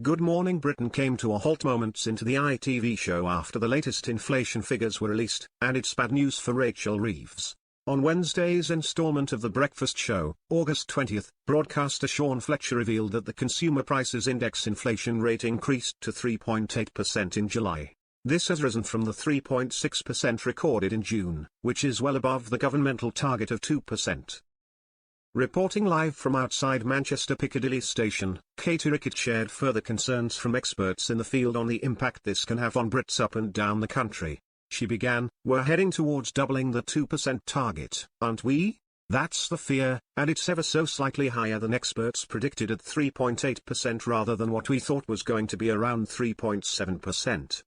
Good Morning Britain came to a halt moments into the ITV show after the latest inflation figures were released, and it's bad news for Rachel Reeves. On Wednesday's instalment of The Breakfast Show, August 20th, broadcaster Sean Fletcher revealed that the Consumer Prices Index inflation rate increased to 3.8% in July. This has risen from the 3.6% recorded in June, which is well above the governmental target of 2%. Reporting live from outside Manchester Piccadilly Station, Katie Rickett shared further concerns from experts in the field on the impact this can have on Brits up and down the country. She began, "We're heading towards doubling the 2% target, aren't we? That's the fear, and it's ever so slightly higher than experts predicted at 3.8% rather than what we thought was going to be around 3.7%.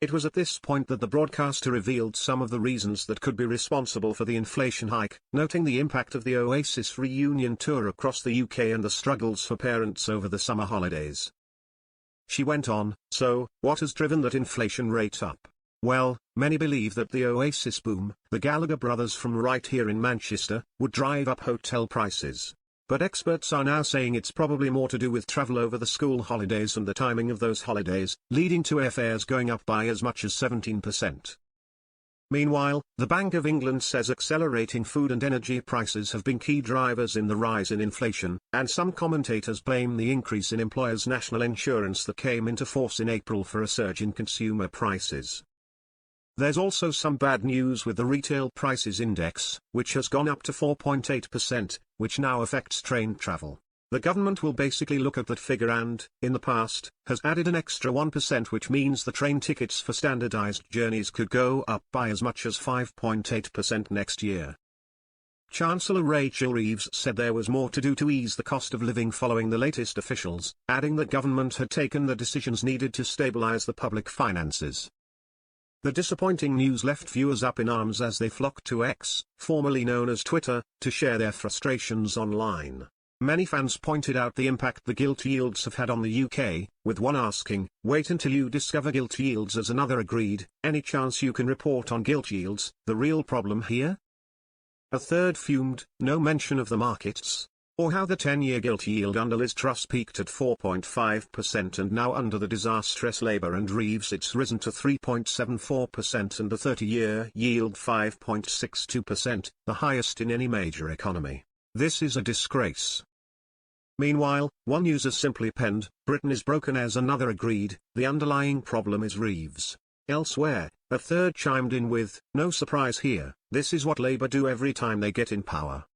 It was at this point that the broadcaster revealed some of the reasons that could be responsible for the inflation hike, noting the impact of the Oasis reunion tour across the UK and the struggles for parents over the summer holidays. She went on, "So, what has driven that inflation rate up? Well, many believe that the Oasis boom, the Gallagher brothers from right here in Manchester, would drive up hotel prices. But experts are now saying it's probably more to do with travel over the school holidays and the timing of those holidays, leading to airfares going up by as much as 17%. Meanwhile, the Bank of England says accelerating food and energy prices have been key drivers in the rise in inflation, and some commentators blame the increase in employers' national insurance that came into force in April for a surge in consumer prices. There's also some bad news with the Retail Prices Index, which has gone up to 4.8%, which now affects train travel. The government will basically look at that figure and, in the past, has added an extra 1%, which means the train tickets for standardized journeys could go up by as much as 5.8% next year. Chancellor Rachel Reeves said there was more to do to ease the cost of living following the latest officials, adding that government had taken the decisions needed to stabilize the public finances. The disappointing news left viewers up in arms as they flocked to X, formerly known as Twitter, to share their frustrations online. Many fans pointed out the impact the gilt yields have had on the UK, with one asking, "Wait until you discover gilt yields," as another agreed, "Any chance you can report on gilt yields, the real problem here?" A third fumed, "No mention of the markets, or how the 10-year gilt yield under Liz Truss peaked at 4.5% and now under the disastrous Labour and Reeves it's risen to 3.74% and the 30-year yield 5.62%, the highest in any major economy. This is a disgrace." Meanwhile, one user simply penned, "Britain is broken," as another agreed, "The underlying problem is Reeves." Elsewhere, a third chimed in with, "No surprise here, this is what Labour do every time they get in power."